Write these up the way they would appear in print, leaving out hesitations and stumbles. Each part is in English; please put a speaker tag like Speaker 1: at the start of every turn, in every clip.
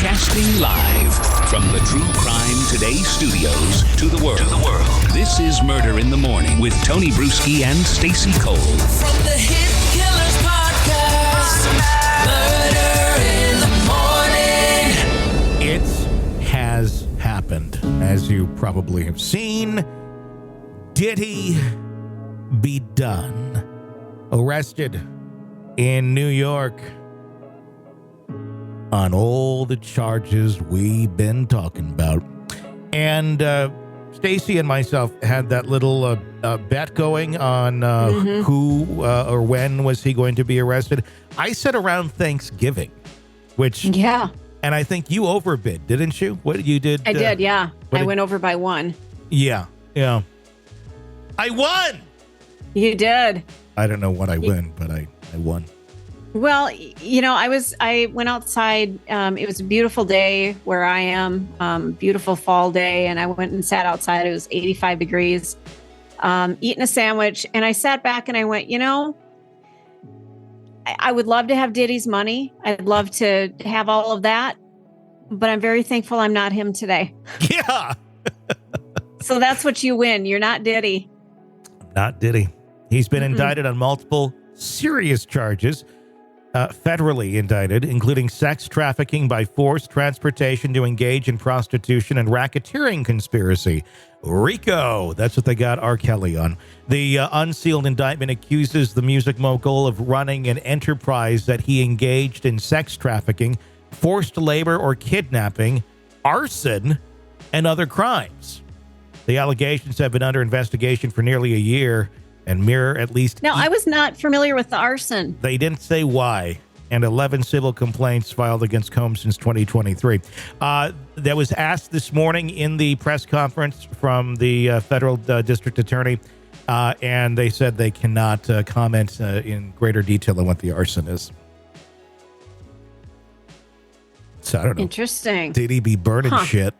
Speaker 1: Broadcasting live from the True Crime Today studios to the world. This is Murder in the Morning with Tony Bruschi and Stacey Cole.
Speaker 2: From the Hit Killers Podcast, Murder in the Morning.
Speaker 3: It has happened, as you probably have seen. Diddy be done. Arrested in New York on all the charges we've been talking about. And Stacey and myself had that little bet going on who or when was he going to be arrested. I said around Thanksgiving, which...
Speaker 4: Yeah.
Speaker 3: And I think you overbid, didn't you? What you did?
Speaker 4: I did, yeah. I went over by one.
Speaker 3: Yeah. I won!
Speaker 4: You did.
Speaker 3: I don't know what I win, but I won.
Speaker 4: Well, I went outside. It was a beautiful day where I am, beautiful fall day. And I went and sat outside. It was 85 degrees, eating a sandwich. And I sat back and I went, I would love to have Diddy's money. I'd love to have all of that. But I'm very thankful I'm not him today.
Speaker 3: Yeah.
Speaker 4: So that's what you win. You're not Diddy.
Speaker 3: Not Diddy. He's been indicted on multiple serious charges. Federally indicted, including sex trafficking by forced transportation to engage in prostitution and racketeering conspiracy. RICO, that's what they got R. Kelly on. The unsealed indictment accuses the music mogul of running an enterprise that he engaged in sex trafficking, forced labor or kidnapping, arson, and other crimes. The allegations have been under investigation for nearly a year and mirror at least...
Speaker 4: Now, I was not familiar with the arson.
Speaker 3: They didn't say why. And 11 civil complaints filed against Combs since 2023. That was asked this morning in the press conference from the federal district attorney. And they said they cannot comment in greater detail on what the arson is. So I don't know.
Speaker 4: Interesting.
Speaker 3: Did he be burning shit?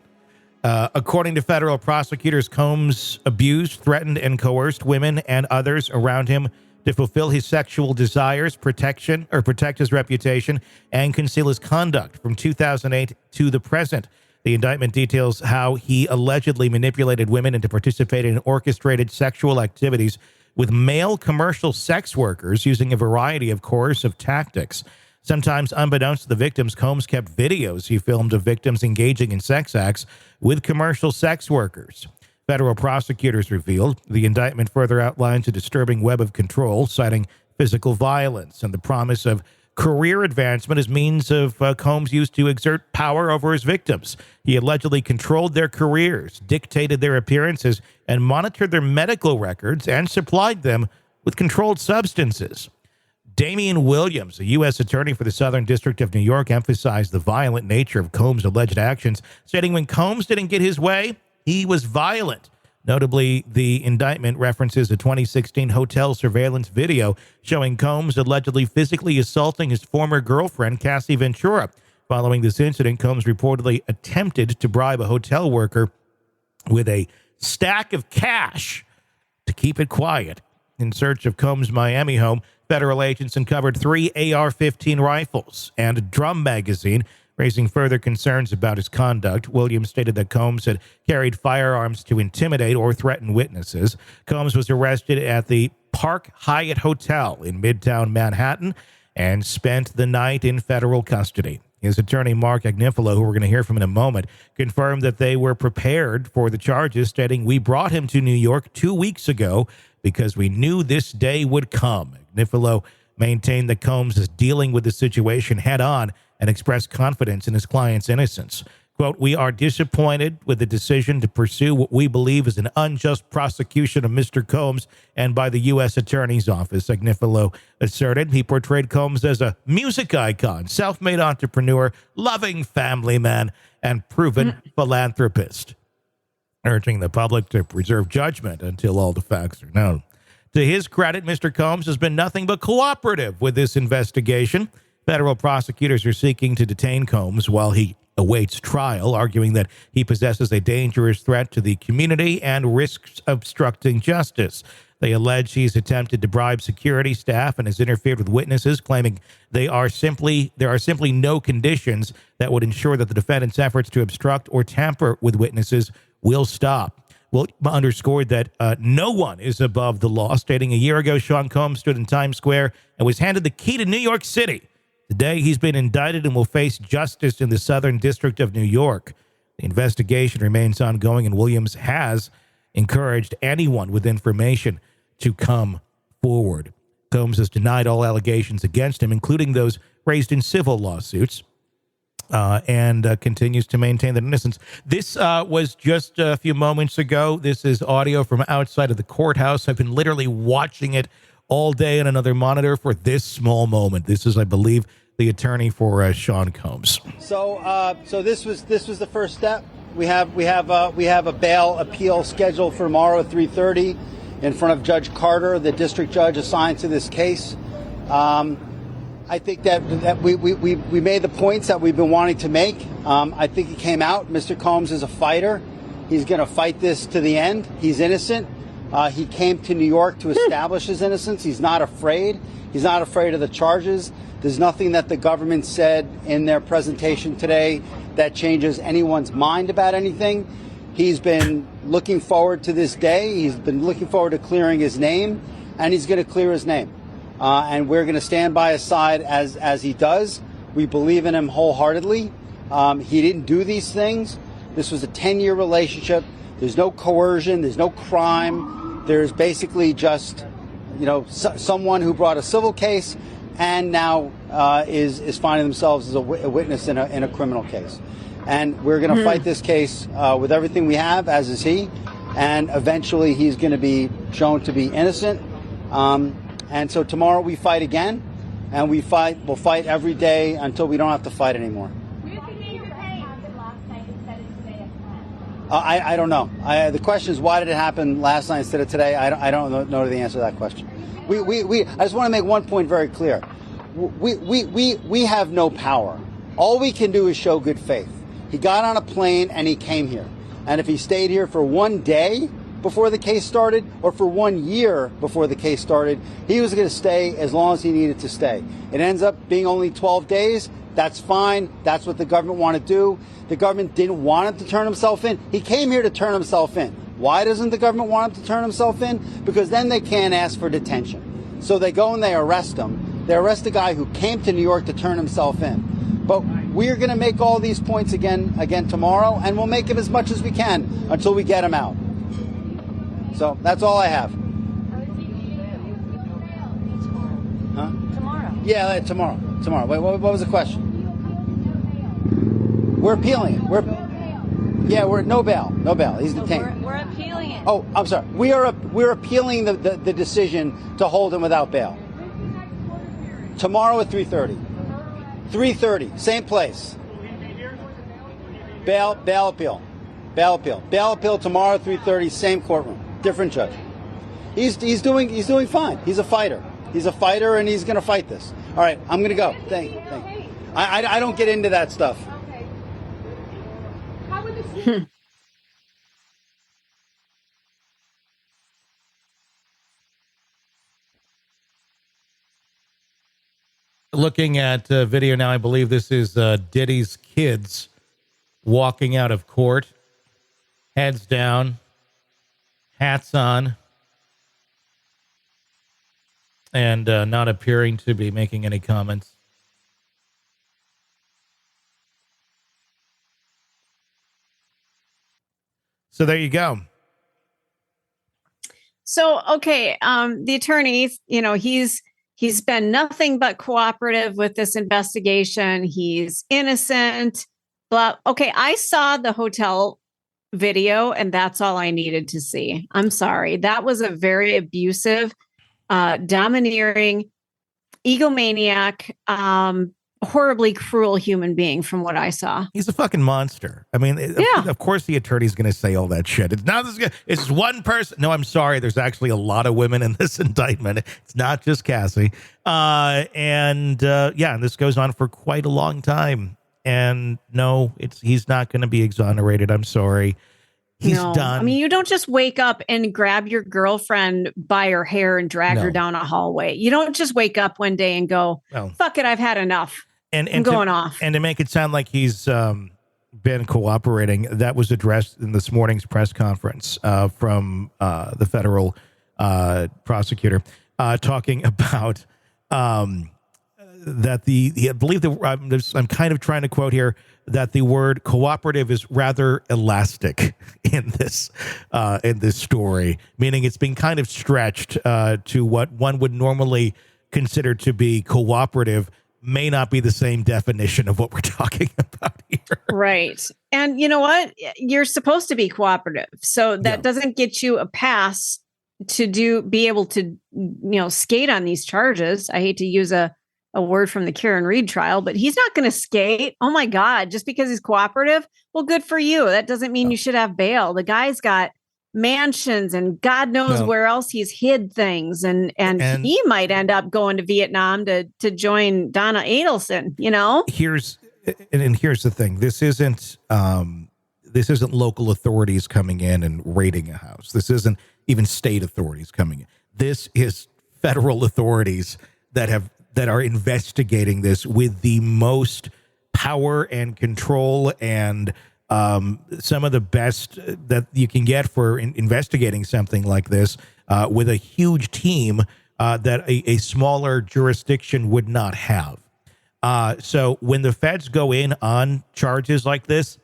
Speaker 3: According to federal prosecutors, Combs abused, threatened, and coerced women and others around him to fulfill his sexual desires, protect his reputation, and conceal his conduct from 2008 to the present. The indictment details how he allegedly manipulated women into participating in orchestrated sexual activities with male commercial sex workers using a variety of coercive tactics. Sometimes unbeknownst to the victims, Combs kept videos he filmed of victims engaging in sex acts with commercial sex workers. Federal prosecutors revealed the indictment further outlines a disturbing web of control, citing physical violence and the promise of career advancement as means of Combs used to exert power over his victims. He allegedly controlled their careers, dictated their appearances, and monitored their medical records and supplied them with controlled substances. Damian Williams, a U.S. attorney for the Southern District of New York, emphasized the violent nature of Combs' alleged actions, stating when Combs didn't get his way, he was violent. Notably, the indictment references a 2016 hotel surveillance video showing Combs allegedly physically assaulting his former girlfriend, Cassie Ventura. Following this incident, Combs reportedly attempted to bribe a hotel worker with a stack of cash to keep it quiet. In search of Combs' Miami home, federal agents uncovered 3 AR-15 rifles and a drum magazine, raising further concerns about his conduct. Williams stated that Combs had carried firearms to intimidate or threaten witnesses. Combs was arrested at the Park Hyatt Hotel in Midtown Manhattan and spent the night in federal custody. His attorney, Mark Agnifilo, who we're going to hear from in a moment, confirmed that they were prepared for the charges, stating, "We brought him to New York 2 weeks ago because we knew this day would come." Agnifilo maintained that Combs is dealing with the situation head on and expressed confidence in his client's innocence. Quote, "We are disappointed with the decision to pursue what we believe is an unjust prosecution of Mr. Combs and by the U.S. Attorney's Office," Agnifilo asserted. He portrayed Combs as a music icon, self-made entrepreneur, loving family man, and proven philanthropist, urging the public to preserve judgment until all the facts are known. To his credit, Mr. Combs has been nothing but cooperative with this investigation. Federal prosecutors are seeking to detain Combs while he awaits trial, arguing that he possesses a dangerous threat to the community and risks obstructing justice. They allege he's attempted to bribe security staff and has interfered with witnesses, claiming there are simply no conditions that would ensure that the defendant's efforts to obstruct or tamper with witnesses will stop. Well, underscored that no one is above the law, stating a year ago Sean Combs stood in Times Square and was handed the key to New York City. Today, he's been indicted and will face justice in the Southern District of New York. The investigation remains ongoing, and Williams has encouraged anyone with information to come forward. Combs has denied all allegations against him, including those raised in civil lawsuits, and continues to maintain that innocence. This was just a few moments ago. This is audio from outside of the courthouse. I've been literally watching it all day on another monitor for this small moment. This is, I believe, the attorney for Sean Combs.
Speaker 5: So this was the first step. We have a bail appeal scheduled for tomorrow at 3:30 in front of Judge Carter, the district judge assigned to this case. I think that we made the points that we've been wanting to make. I think it came out. Mr. Combs is a fighter. He's going to fight this to the end. He's innocent. He came to New York to establish his innocence. He's not afraid. He's not afraid of the charges. There's nothing that the government said in their presentation today that changes anyone's mind about anything. He's been looking forward to this day. He's been looking forward to clearing his name, and he's going to clear his name. And we're going to stand by his side as he does. We believe in him wholeheartedly. He didn't do these things. This was a 10-year relationship. There's no coercion. There's no crime. There's basically just, someone who brought a civil case and now is finding themselves as a witness in a criminal case. And we're going to fight this case with everything we have, as is he. And eventually he's going to be shown to be innocent. And so tomorrow we fight again, and we'll fight every day until we don't have to fight anymore. I don't know. The question is, why did it happen last night instead of today? I don't know the answer to that question. I just want to make one point very clear. We have no power. All we can do is show good faith. He got on a plane and he came here. And if he stayed here for one day before the case started, or for 1 year before the case started, he was going to stay as long as he needed to stay. It ends up being only 12 days. That's fine. That's what the government wanted to do. The government didn't want him to turn himself in. He came here to turn himself in. Why doesn't the government want him to turn himself in? Because then they can't ask for detention. So they go and they arrest him. They arrest a guy who came to New York to turn himself in. But we're going to make all these points again tomorrow, and we'll make them as much as we can until we get him out. So that's all I have. Huh? Tomorrow. Yeah, tomorrow. Wait, what was the question? We're appealing it. We're no bail. He's detained.
Speaker 4: We're appealing it.
Speaker 5: Oh, I'm sorry. We're appealing the decision to hold him without bail. Tomorrow at 3:30. 3:30, same place. Bail appeal. Bail appeal tomorrow at 3:30, same courtroom. Different judge. He's doing fine. He's a fighter. And he's going to fight this. All right, I'm going to go. Thank you. I don't get into that stuff.
Speaker 6: Okay. How would this
Speaker 3: Looking at video now, I believe this is Diddy's kids walking out of court, heads down, hats on, and not appearing to be making any comments. So there you go.
Speaker 4: So, okay, the attorney, he's been nothing but cooperative with this investigation. He's innocent. But okay, I saw the hotel video, and that's all I needed to see. I'm sorry. That was a very abusive, domineering, egomaniac, horribly cruel human being from what I saw.
Speaker 3: He's a fucking monster. I mean, of course the attorney's going to say all that shit. It's not this. It's one person. No, I'm sorry. There's actually a lot of women in this indictment. It's not just Cassie. And this goes on for quite a long time. And no, he's not going to be exonerated. I'm sorry. He's done.
Speaker 4: I mean, you don't just wake up and grab your girlfriend by her hair and drag her down a hallway. You don't just wake up one day and go, fuck it, I've had enough. And I'm going off.
Speaker 3: And to make it sound like he's been cooperating, that was addressed in this morning's press conference from the federal prosecutor talking about that I believe I'm kind of trying to quote here that the word cooperative is rather elastic in this story, meaning it's been kind of stretched to what one would normally consider to be cooperative may not be the same definition of what we're talking about here.
Speaker 4: Right. And you know what? You're supposed to be cooperative. So that doesn't get you a pass to be able to, skate on these charges. I hate to use a word from the Karen Reed trial, but he's not going to skate. Oh my God, just because he's cooperative. Well, good for you. That doesn't mean you should have bail. The guy's got mansions and God knows where else he's hid things. And he might end up going to Vietnam to join Donna Adelson,
Speaker 3: Here's the thing. This isn't local authorities coming in and raiding a house. This isn't even state authorities coming in. This is federal authorities that are investigating this with the most power and control and some of the best that you can get for investigating something like this with a huge team that a smaller jurisdiction would not have. So when the feds go in on charges like this,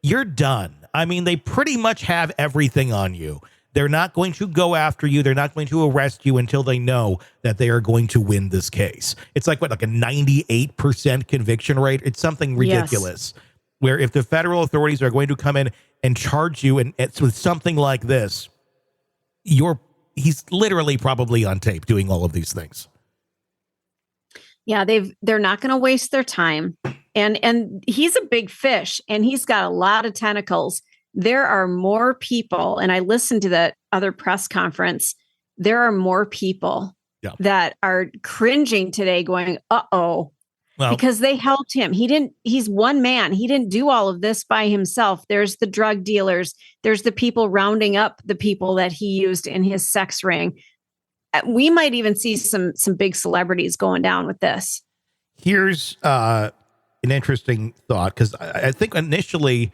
Speaker 3: you're done. I mean, they pretty much have everything on you. They're not going to go after you. They're not going to arrest you until they know that they are going to win this case. It's like a 98% conviction rate. It's something ridiculous. Yes. Where if the federal authorities are going to come in and charge you and with something like this, he's literally probably on tape doing all of these things.
Speaker 4: Yeah, they're not going to waste their time. And he's a big fish and he's got a lot of tentacles. There are more people, and I listened to that other press conference. There are more people that are cringing today going, uh-oh, because they helped him. He's one man. He didn't do all of this by himself. There's the drug dealers. There's the people rounding up the people that he used in his sex ring. We might even see some big celebrities going down with this.
Speaker 3: Here's an interesting thought, because I think initially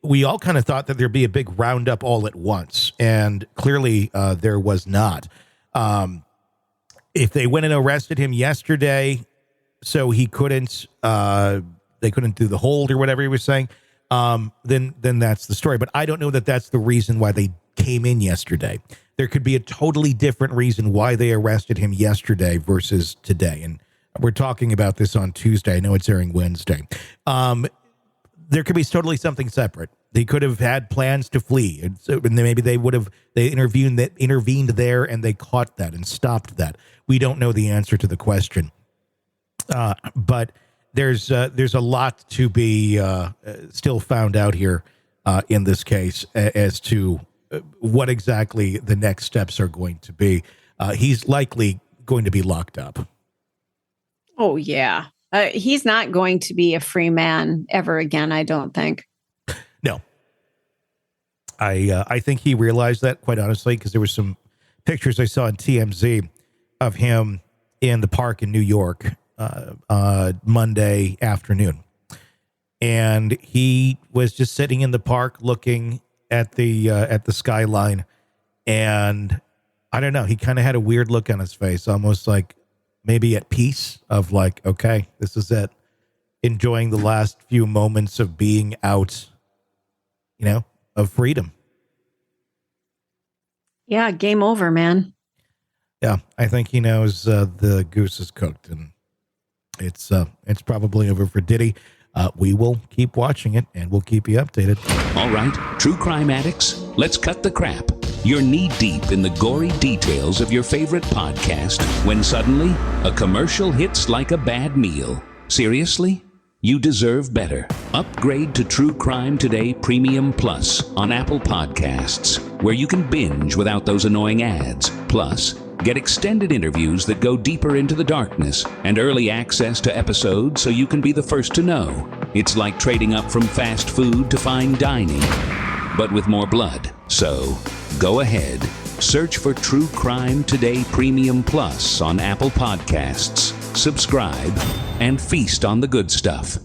Speaker 3: we all kind of thought that there'd be a big roundup all at once, and clearly there was not. If they went and arrested him yesterday, so he couldn't, they couldn't do the hold or whatever he was saying, then that's the story. But I don't know that that's the reason why they came in yesterday. There could be a totally different reason why they arrested him yesterday versus today. And we're talking about this on Tuesday. I know it's airing Wednesday. There could be totally something separate. They could have had plans to flee, and maybe they intervened there and they caught that and stopped that. We don't know the answer to the question, but there's a lot to be still found out here in this case as to what exactly the next steps are going to be. He's likely going to be locked up.
Speaker 4: Oh yeah. He's not going to be a free man ever again, I don't think.
Speaker 3: No. I think he realized that, quite honestly, because there were some pictures I saw on TMZ of him in the park in New York Monday afternoon. And he was just sitting in the park looking at the skyline. And I don't know, he kind of had a weird look on his face, almost like maybe at peace, of like, okay, this is it. Enjoying the last few moments of being out, of freedom.
Speaker 4: Yeah, game over, man.
Speaker 3: Yeah, I think he knows the goose is cooked, and it's probably over for Diddy. We will keep watching it, and we'll keep you updated.
Speaker 1: All right, true crime addicts, let's cut the crap. You're knee-deep in the gory details of your favorite podcast when suddenly a commercial hits like a bad meal. Seriously? You deserve better. Upgrade to True Crime Today Premium Plus on Apple Podcasts, where you can binge without those annoying ads. Plus, Get extended interviews that go deeper into the darkness and early access to episodes so you can be the first to know. It's like trading up from fast food to fine dining, but with more blood. So, go ahead. Search for True Crime Today Premium Plus on Apple Podcasts. Subscribe and feast on the good stuff.